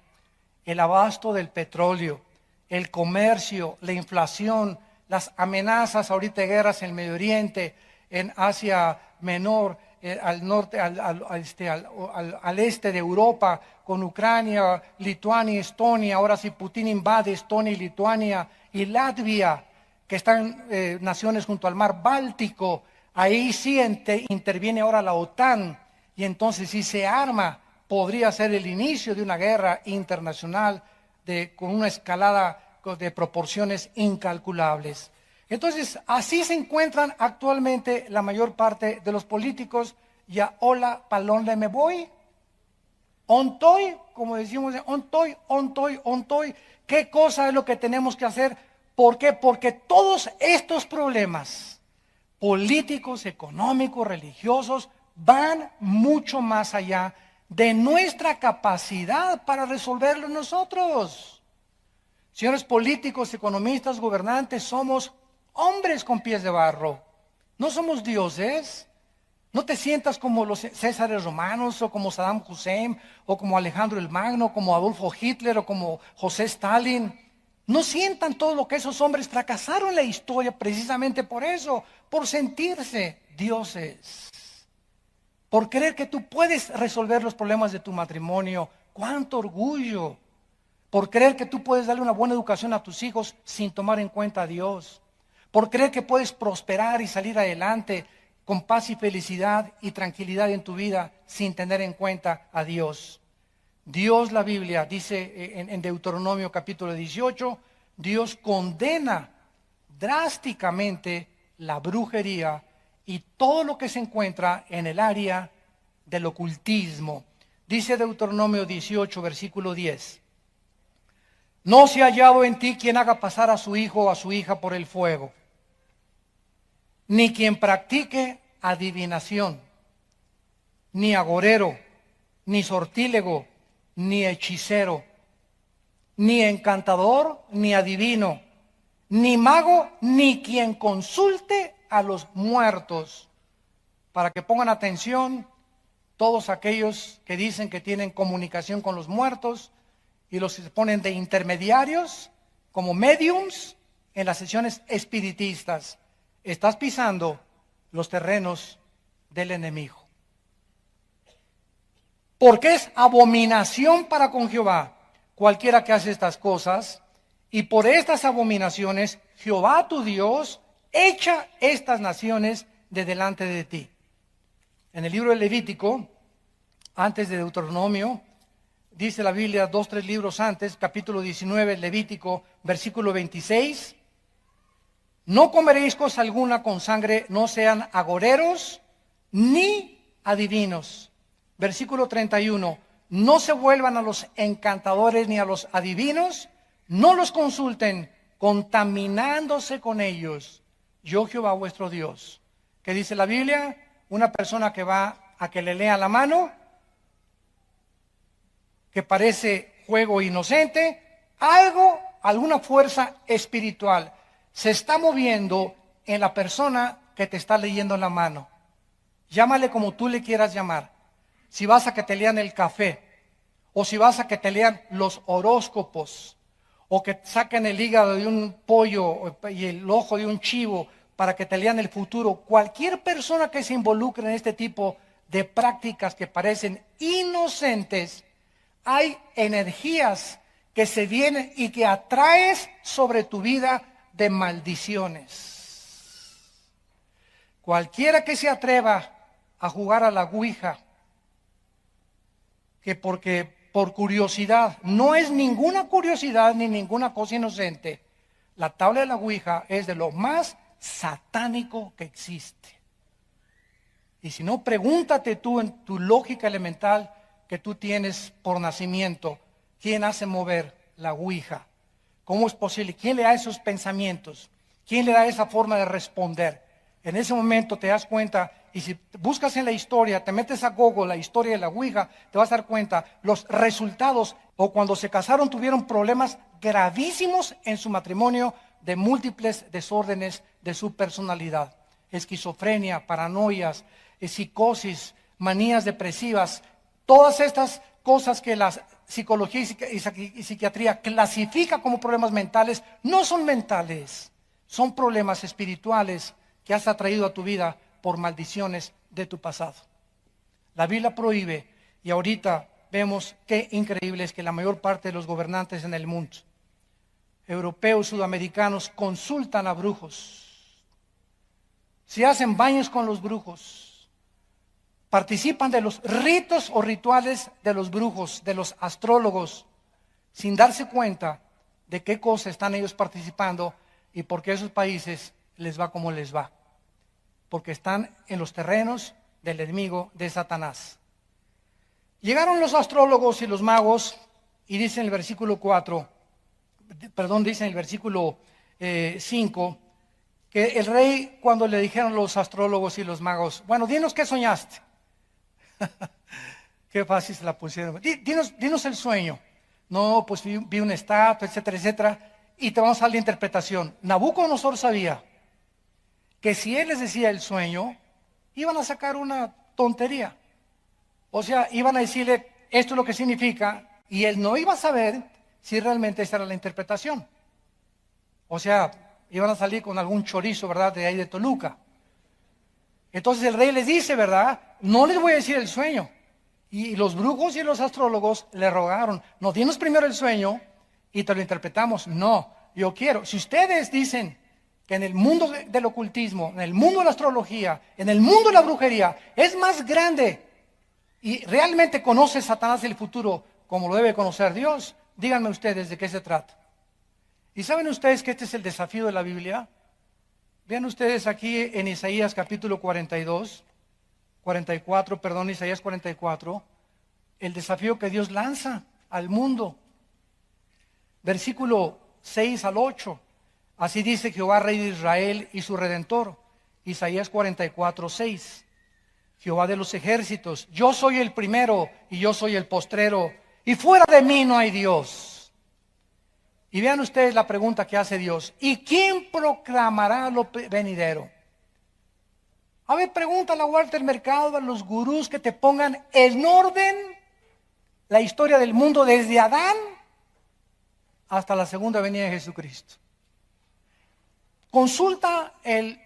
el abasto del petróleo, el comercio, la inflación, las amenazas ahorita de guerras en el Medio Oriente, en Asia Menor, al norte, al este de Europa, con Ucrania, Lituania, Estonia. Ahora si Putin invade Estonia y Lituania y Latvia, que están naciones junto al mar Báltico, ahí sí interviene ahora la OTAN, y entonces si se arma, podría ser el inicio de una guerra internacional con una escalada de proporciones incalculables. Entonces, así se encuentran actualmente la mayor parte de los políticos. Ya, hola, palonle me voy. Ontoy, como decimos, ontoy. ¿Qué cosa es lo que tenemos que hacer? ¿Por qué? Porque todos estos problemas políticos, económicos, religiosos, van mucho más allá de nuestra capacidad para resolverlo nosotros. Señores políticos, economistas, gobernantes, somos hombres con pies de barro. No somos dioses. No te sientas como los Césares romanos, o como Saddam Hussein, o como Alejandro el Magno, como Adolfo Hitler, o como José Stalin. No sientan todo lo que esos hombres fracasaron en la historia precisamente por eso, por sentirse dioses, por creer que tú puedes resolver los problemas de tu matrimonio. ¡Cuánto orgullo! Por creer que tú puedes darle una buena educación a tus hijos sin tomar en cuenta a Dios. Por creer que puedes prosperar y salir adelante con paz y felicidad y tranquilidad en tu vida sin tener en cuenta a Dios. Dios, la Biblia dice en Deuteronomio capítulo 18, Dios condena drásticamente la brujería y todo lo que se encuentra en el área del ocultismo. Dice Deuteronomio 18, versículo 10. No se ha hallado en ti quien haga pasar a su hijo o a su hija por el fuego, ni quien practique adivinación, ni agorero, ni sortílego, ni hechicero, ni encantador, ni adivino, ni mago, ni quien consulte a los muertos. Para que pongan atención todos aquellos que dicen que tienen comunicación con los muertos y los que se ponen de intermediarios como mediums en las sesiones espiritistas. Estás pisando los terrenos del enemigo. Porque es abominación para con Jehová cualquiera que hace estas cosas, y por estas abominaciones Jehová tu Dios echa estas naciones de delante de ti. En el libro de Levítico, antes de Deuteronomio, dice la Biblia 2, 3 libros antes, capítulo 19, Levítico, versículo 26, no comeréis cosa alguna con sangre, no sean agoreros ni adivinos. Versículo 31, no se vuelvan a los encantadores ni a los adivinos, no los consulten, contaminándose con ellos. Yo Jehová vuestro Dios. ¿Qué dice la Biblia? Una persona que va a que le lea la mano, que parece juego inocente, alguna fuerza espiritual se está moviendo en la persona que te está leyendo la mano. Llámale como tú le quieras llamar. Si vas a que te lean el café, o si vas a que te lean los horóscopos, o que saquen el hígado de un pollo y el ojo de un chivo para que te lean el futuro, cualquier persona que se involucre en este tipo de prácticas que parecen inocentes, hay energías que se vienen y que atraes sobre tu vida de maldiciones. Cualquiera que se atreva a jugar a la ouija, que porque por curiosidad, no es ninguna curiosidad ni ninguna cosa inocente, la tabla de la ouija es de lo más satánico que existe. Y si no, pregúntate tú en tu lógica elemental que tú tienes por nacimiento, ¿quién hace mover la ouija? ¿Cómo es posible? ¿Quién le da esos pensamientos? ¿Quién le da esa forma de responder? En ese momento te das cuenta, y si buscas en la historia, te metes a Google la historia de la ouija, te vas a dar cuenta, los resultados, o cuando se casaron tuvieron problemas gravísimos en su matrimonio de múltiples desórdenes de su personalidad. Esquizofrenia, paranoias, psicosis, manías depresivas, todas estas cosas que la psicología y psiquiatría clasifica como problemas mentales, no son mentales. son problemas espirituales que has atraído a tu vida por maldiciones de tu pasado. La Biblia prohíbe, y ahorita vemos qué increíble es que la mayor parte de los gobernantes en el mundo, europeos, sudamericanos, consultan a brujos. Se hacen baños con los brujos. Participan de los ritos o rituales de los brujos, de los astrólogos, sin darse cuenta de qué cosa están ellos participando y por qué a esos países les va como les va. Porque están en los terrenos del enemigo de Satanás. Llegaron los astrólogos y los magos y dice en el versículo 5, que el rey, cuando le dijeron los astrólogos y los magos, bueno, dinos qué soñaste. Qué fácil se la pusieron. Dinos el sueño. No, pues vi una estatua, etcétera, etcétera, y te vamos a dar la interpretación. Nabucodonosor sabía que si él les decía el sueño, iban a sacar una tontería. O sea, iban a decirle, esto es lo que significa, y él no iba a saber si realmente esa era la interpretación. O sea, iban a salir con algún chorizo, ¿verdad?, de ahí de Toluca. Entonces el rey les dice, ¿verdad?, no les voy a decir el sueño. Y los brujos y los astrólogos le rogaron, no, dinos primero el sueño y te lo interpretamos. No, yo quiero. Si ustedes dicen que en el mundo del ocultismo, en el mundo de la astrología, en el mundo de la brujería, es más grande y realmente conoce Satanás el futuro como lo debe conocer Dios, díganme ustedes de qué se trata. ¿Y saben ustedes que este es el desafío de la Biblia? Vean ustedes aquí en Isaías capítulo 44, Isaías 44, el desafío que Dios lanza al mundo. Versículo 6 al 8. Así dice Jehová, Rey de Israel y su Redentor. Isaías 44, 6. Jehová de los ejércitos, yo soy el primero y yo soy el postrero, y fuera de mí no hay Dios. Y vean ustedes la pregunta que hace Dios. ¿Y quién proclamará lo venidero? A ver, pregúntale a Walter Mercado, a los gurús que te pongan en orden la historia del mundo desde Adán hasta la segunda venida de Jesucristo. Consulta el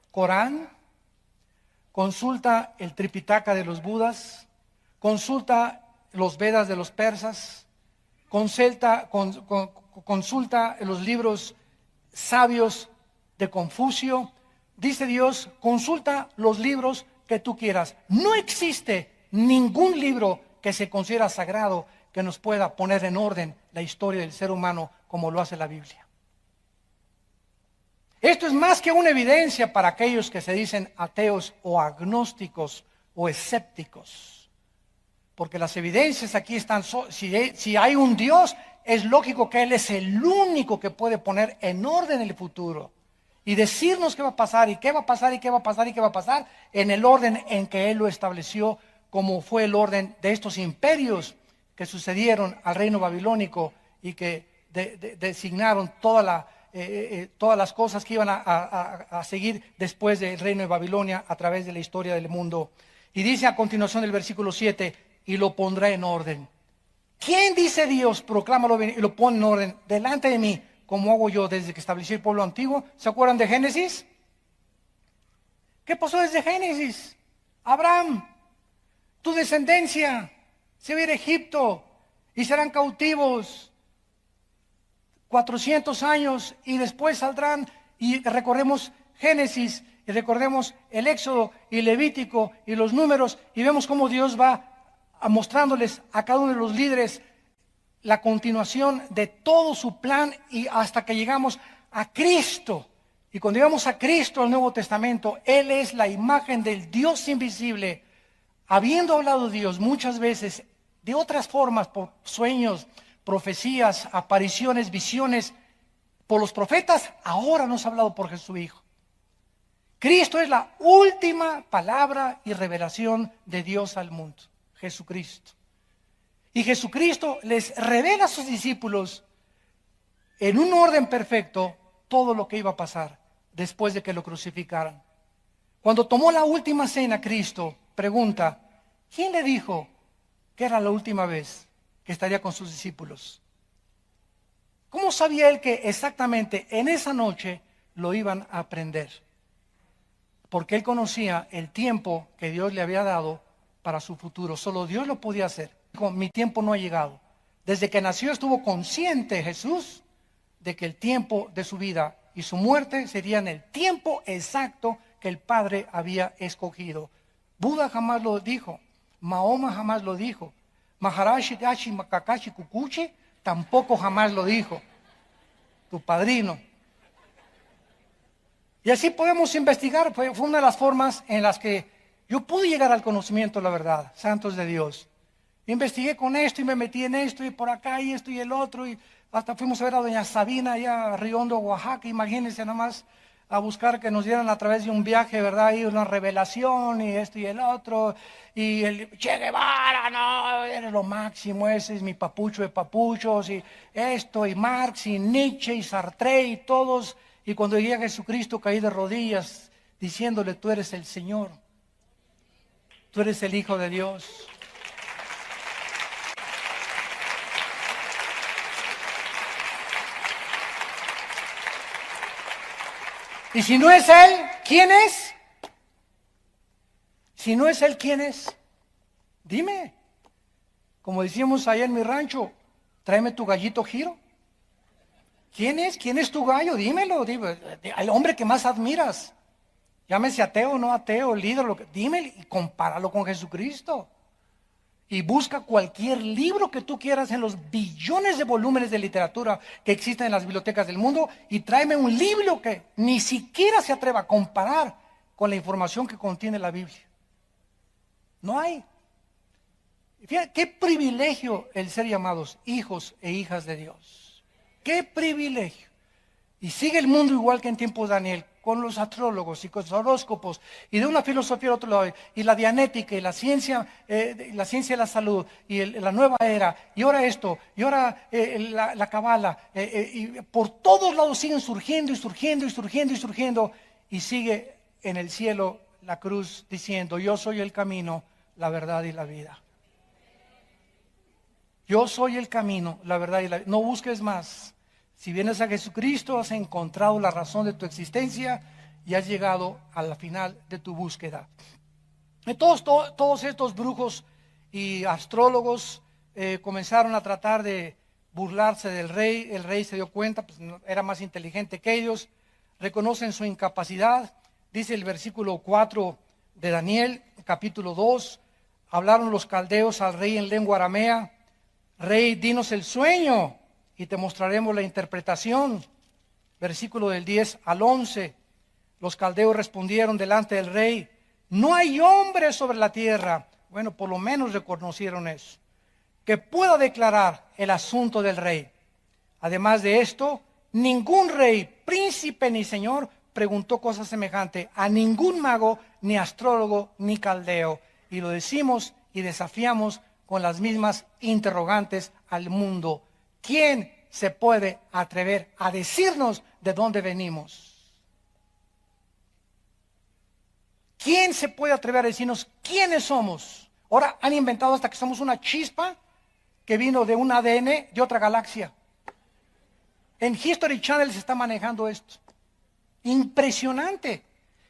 Corán, consulta el Tripitaka de los Budas, consulta los Vedas de los persas, consulta los libros sabios de Confucio. Dice Dios, consulta los libros que tú quieras. No existe ningún libro que se considera sagrado que nos pueda poner en orden la historia del ser humano como lo hace la Biblia. Esto es más que una evidencia para aquellos que se dicen ateos o agnósticos o escépticos. Porque las evidencias aquí están, si hay un Dios, es lógico que Él es el único que puede poner en orden el futuro. Y decirnos qué va a pasar, y qué va a pasar, y qué va a pasar, y qué va a pasar, en el orden en que Él lo estableció, como fue el orden de estos imperios que sucedieron al reino babilónico y que designaron todas las cosas que iban a seguir después del reino de Babilonia a través de la historia del mundo. Y dice a continuación del versículo 7, y lo pondrá en orden. ¿Quién dice Dios? Proclámalo y lo pone en orden delante de mí, como hago yo desde que establecí el pueblo antiguo. ¿Se acuerdan de Génesis? ¿Qué pasó desde Génesis? Abraham, tu descendencia se va a ir a Egipto y serán cautivos 400 años y después saldrán, y recorremos Génesis y recordemos el Éxodo y Levítico y los Números y vemos cómo Dios va mostrándoles a cada uno de los líderes la continuación de todo su plan y hasta que llegamos a Cristo. Y cuando llegamos a Cristo, al Nuevo Testamento, Él es la imagen del Dios invisible. Habiendo hablado Dios muchas veces de otras formas, por sueños, profecías, apariciones, visiones, por los profetas, ahora nos ha hablado por Jesús su Hijo. Cristo es la última palabra y revelación de Dios al mundo, Jesucristo. Y Jesucristo les revela a sus discípulos en un orden perfecto todo lo que iba a pasar después de que lo crucificaran. Cuando tomó la última cena Cristo, pregunta, ¿quién le dijo que era la última vez que estaría con sus discípulos? ¿Cómo sabía él que exactamente en esa noche lo iban a aprender, porque él conocía el tiempo que Dios le había dado para su futuro. Solo Dios lo podía hacer. Dijo, mi tiempo no ha llegado. Desde que nació estuvo consciente Jesús de que el tiempo de su vida y su muerte sería en el tiempo exacto que el Padre había escogido. Buda jamás lo dijo, Mahoma jamás lo dijo, Maharashi Dashi Makakashi Kukuchi tampoco jamás lo dijo, tu padrino. Y así podemos investigar. Fue una de las formas en las que yo pude llegar al conocimiento de la verdad, santos de Dios. Investigué con esto y me metí en esto y por acá y esto y el otro. Y hasta fuimos a ver a doña Sabina allá a Riondo, Oaxaca. Imagínense nada más a buscar que nos dieran a través de un viaje, ¿verdad? Y una revelación y esto y el otro. Y el Che Guevara, no, era lo máximo, ese es mi papucho de papuchos. Y esto y Marx y Nietzsche y Sartre y todos. Y cuando llegué a Jesucristo caí de rodillas diciéndole, tú eres el Señor. Tú eres el Hijo de Dios. Y si no es Él, ¿quién es? Si no es Él, ¿quién es? Dime. Como decíamos allá en mi rancho, tráeme tu gallito Giro. ¿Quién es? ¿Quién es tu gallo? Dímelo. Dime. Al hombre que más admiras. Llámese ateo o no ateo, líder, dime y compáralo con Jesucristo. Y busca cualquier libro que tú quieras en los billones de volúmenes de literatura que existen en las bibliotecas del mundo y tráeme un libro que ni siquiera se atreva a comparar con la información que contiene la Biblia. No hay. Fíjate, qué privilegio el ser llamados hijos e hijas de Dios. Qué privilegio. Y sigue el mundo igual que en tiempos de Daniel, con los astrólogos y con los horóscopos, y de una filosofía al otro lado, y la dianética, y la ciencia de la salud, y la nueva era, y ahora esto, y ahora la cabala, y por todos lados siguen surgiendo, y surgiendo, y surgiendo, y surgiendo, y sigue en el cielo la cruz diciendo, yo soy el camino, la verdad y la vida. Yo soy el camino, la verdad y la vida. No busques más. Si vienes a Jesucristo, has encontrado la razón de tu existencia y has llegado a la final de tu búsqueda. Todos estos brujos y astrólogos comenzaron a tratar de burlarse del rey. El rey se dio cuenta, pues era más inteligente que ellos. Reconocen su incapacidad. Dice el versículo 4 de Daniel, capítulo 2. Hablaron los caldeos al rey en lengua aramea. Rey, dinos el sueño y te mostraremos la interpretación. Versículo del 10 al 11. Los caldeos respondieron delante del rey, no hay hombre sobre la tierra. Bueno, por lo menos reconocieron eso, que pueda declarar el asunto del rey. Además de esto, ningún rey, príncipe ni señor preguntó cosa semejante a ningún mago, ni astrólogo, ni caldeo. Y lo decimos y desafiamos con las mismas interrogantes al mundo. ¿Quién se puede atrever a decirnos de dónde venimos? ¿Quién se puede atrever a decirnos quiénes somos? Ahora han inventado hasta que somos una chispa que vino de un ADN de otra galaxia. En History Channel se está manejando esto. Impresionante.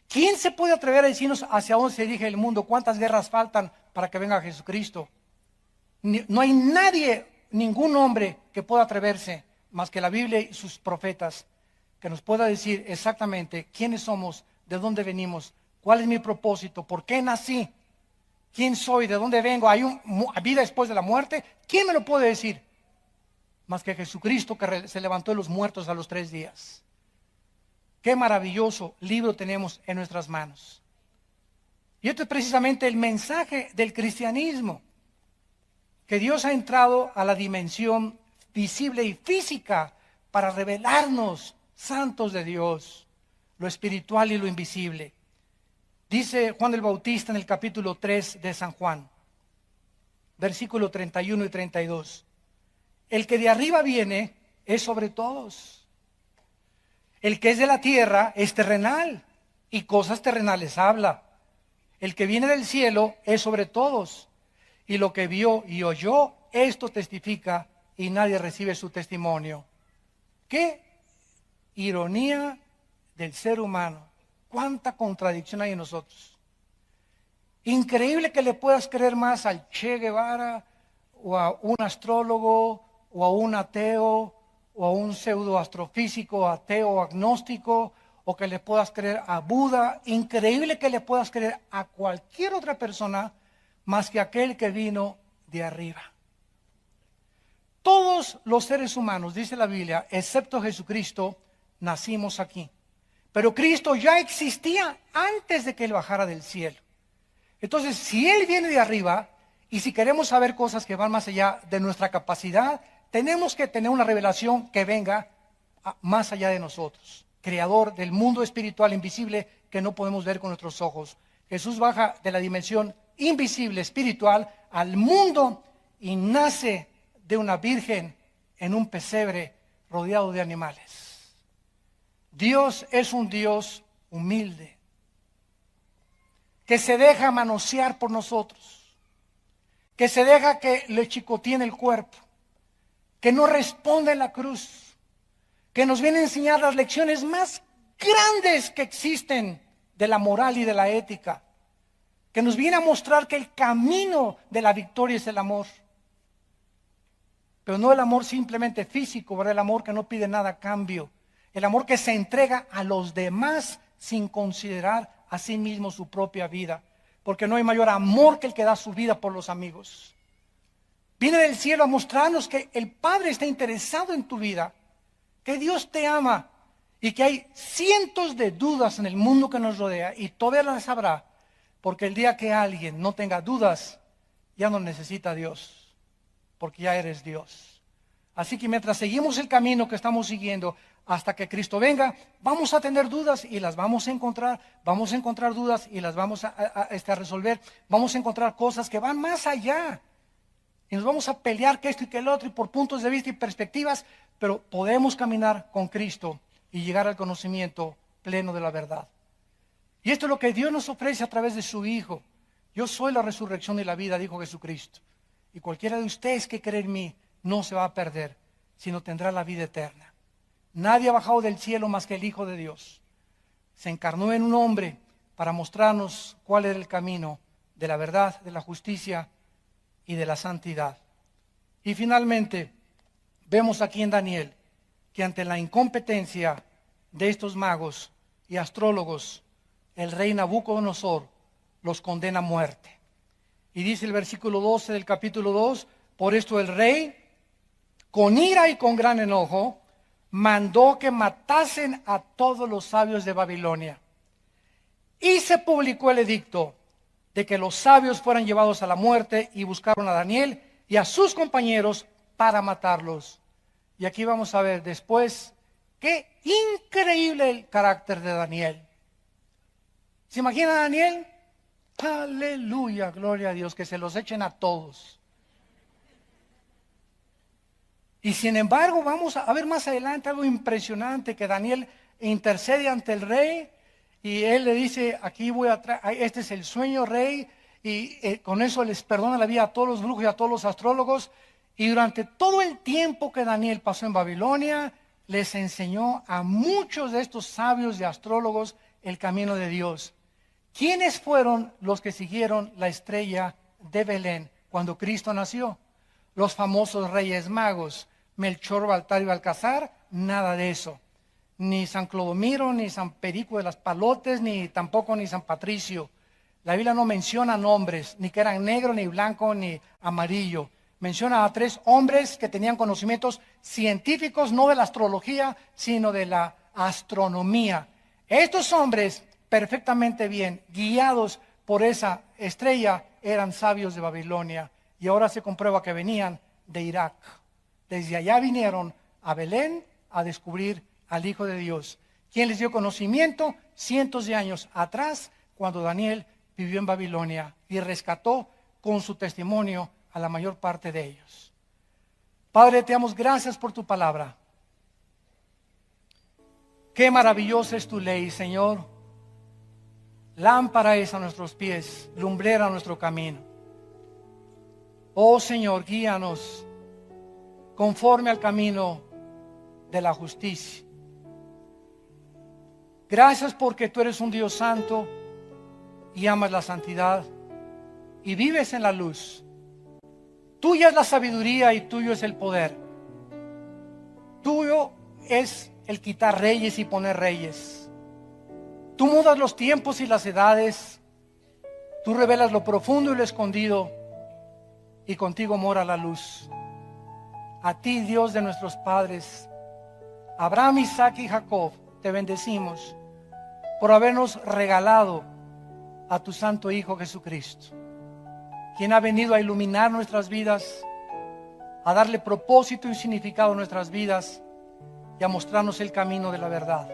¿Quién se puede atrever a decirnos hacia dónde se dirige el mundo? ¿Cuántas guerras faltan para que venga Jesucristo? No hay nadie, ningún hombre que pueda atreverse, más que la Biblia y sus profetas, que nos pueda decir exactamente quiénes somos, de dónde venimos, cuál es mi propósito, por qué nací, quién soy, de dónde vengo, hay vida después de la muerte. ¿Quién me lo puede decir? Más que Jesucristo, que se levantó de los muertos a los 3 días. Qué maravilloso libro tenemos en nuestras manos. Y esto es precisamente el mensaje del cristianismo, que Dios ha entrado a la dimensión visible y física para revelarnos, santos de Dios, lo espiritual y lo invisible. Dice Juan el Bautista en el capítulo 3 de San Juan, versículo 31 y 32. El que de arriba viene es sobre todos. El que es de la tierra es terrenal y cosas terrenales habla. El que viene del cielo es sobre todos. Y lo que vio y oyó, esto testifica y nadie recibe su testimonio. Qué ironía del ser humano. Cuánta contradicción hay en nosotros. Increíble que le puedas creer más al Che Guevara o a un astrólogo o a un ateo o a un pseudoastrofísico ateo o agnóstico, o que le puedas creer a Buda. Increíble que le puedas creer a cualquier otra persona más que aquel que vino de arriba. Todos los seres humanos, dice la Biblia, excepto Jesucristo, nacimos aquí. Pero Cristo ya existía antes de que Él bajara del cielo. Entonces, si Él viene de arriba, y si queremos saber cosas que van más allá de nuestra capacidad, tenemos que tener una revelación que venga más allá de nosotros. Creador del mundo espiritual invisible que no podemos ver con nuestros ojos. Jesús baja de la dimensión invisible espiritual al mundo y nace de una virgen en un pesebre rodeado de animales. Dios es un Dios humilde, que se deja manosear por nosotros, que se deja que le chicoteen el cuerpo, que no responde en la cruz, que nos viene a enseñar las lecciones más grandes que existen de la moral y de la ética, que nos viene a mostrar que el camino de la victoria es el amor. Pero no el amor simplemente físico, ¿verdad? El amor que no pide nada a cambio. El amor que se entrega a los demás sin considerar a sí mismo su propia vida. Porque no hay mayor amor que el que da su vida por los amigos. Viene del cielo a mostrarnos que el Padre está interesado en tu vida, que Dios te ama y que hay cientos de dudas en el mundo que nos rodea y todavía las habrá, porque el día que alguien no tenga dudas, ya no necesita a Dios. Porque ya eres Dios. Así que mientras seguimos el camino que estamos siguiendo hasta que Cristo venga, vamos a tener dudas y las vamos a encontrar. Vamos a encontrar dudas y las vamos a resolver. Vamos a encontrar cosas que van más allá. Y nos vamos a pelear que esto y que el otro y por puntos de vista y perspectivas, pero podemos caminar con Cristo y llegar al conocimiento pleno de la verdad. Y esto es lo que Dios nos ofrece a través de su Hijo. Yo soy la resurrección y la vida, dijo Jesucristo. Y cualquiera de ustedes que cree en mí no se va a perder, sino tendrá la vida eterna. Nadie ha bajado del cielo más que el Hijo de Dios. Se encarnó en un hombre para mostrarnos cuál era el camino de la verdad, de la justicia y de la santidad. Y finalmente, vemos aquí en Daniel que ante la incompetencia de estos magos y astrólogos, el rey Nabucodonosor los condena a muerte. Y dice el versículo 12 del capítulo 2, por esto el rey, con ira y con gran enojo, mandó que matasen a todos los sabios de Babilonia. Y se publicó el edicto de que los sabios fueran llevados a la muerte y buscaron a Daniel y a sus compañeros para matarlos. Y aquí vamos a ver después qué increíble el carácter de Daniel. ¿Se imagina a Daniel? Aleluya, gloria a Dios, que se los echen a todos. Y sin embargo, vamos a ver más adelante algo impresionante, que Daniel intercede ante el rey y él le dice, aquí voy a este es el sueño, rey, y con eso les perdona la vida a todos los brujos y a todos los astrólogos. Y durante todo el tiempo que Daniel pasó en Babilonia, les enseñó a muchos de estos sabios y astrólogos el camino de Dios. ¿Quiénes fueron los que siguieron la estrella de Belén cuando Cristo nació? Los famosos reyes magos, Melchor, Baltar y Balcazar, nada de eso. Ni San Clodomiro, ni San Perico de las Palotes, ni tampoco ni San Patricio. La Biblia no menciona nombres, ni que eran negro, ni blanco, ni amarillo. Menciona a 3 hombres que tenían conocimientos científicos, no de la astrología, sino de la astronomía. Estos hombres, perfectamente bien, guiados por esa estrella, eran sabios de Babilonia. Y ahora se comprueba que venían de Irak. Desde allá vinieron a Belén a descubrir al Hijo de Dios. ¿Quién les dio conocimiento? Cientos de años atrás, cuando Daniel vivió en Babilonia y rescató con su testimonio a la mayor parte de ellos. Padre, te damos gracias por tu palabra. Qué maravillosa es tu ley, Señor. Lámpara es a nuestros pies, lumbrera a nuestro camino. Oh Señor, guíanos conforme al camino de la justicia. Gracias porque tú eres un Dios santo y amas la santidad y vives en la luz. Tuya es la sabiduría y tuyo es el poder. Tuyo es el quitar reyes y poner reyes. Tú mudas los tiempos y las edades. Tú revelas lo profundo y lo escondido, y contigo mora la luz. A ti, Dios de nuestros padres, Abraham, Isaac y Jacob, te bendecimos por habernos regalado a tu santo Hijo Jesucristo, quien ha venido a iluminar nuestras vidas, a darle propósito y significado a nuestras vidas y a mostrarnos el camino de la verdad.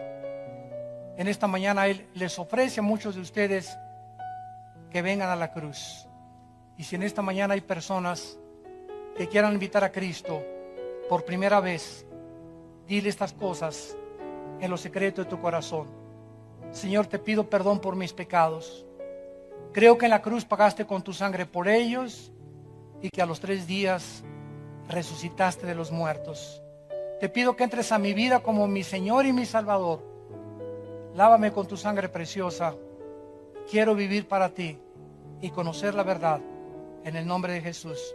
En esta mañana Él les ofrece a muchos de ustedes que vengan a la cruz. Y si en esta mañana hay personas que quieran invitar a Cristo por primera vez, dile estas cosas en lo secreto de tu corazón. Señor, te pido perdón por mis pecados. Creo que en la cruz pagaste con tu sangre por ellos y que a los 3 días resucitaste de los muertos. Te pido que entres a mi vida como mi Señor y mi Salvador. Lávame con tu sangre preciosa. Quiero vivir para ti y conocer la verdad. En el nombre de Jesús.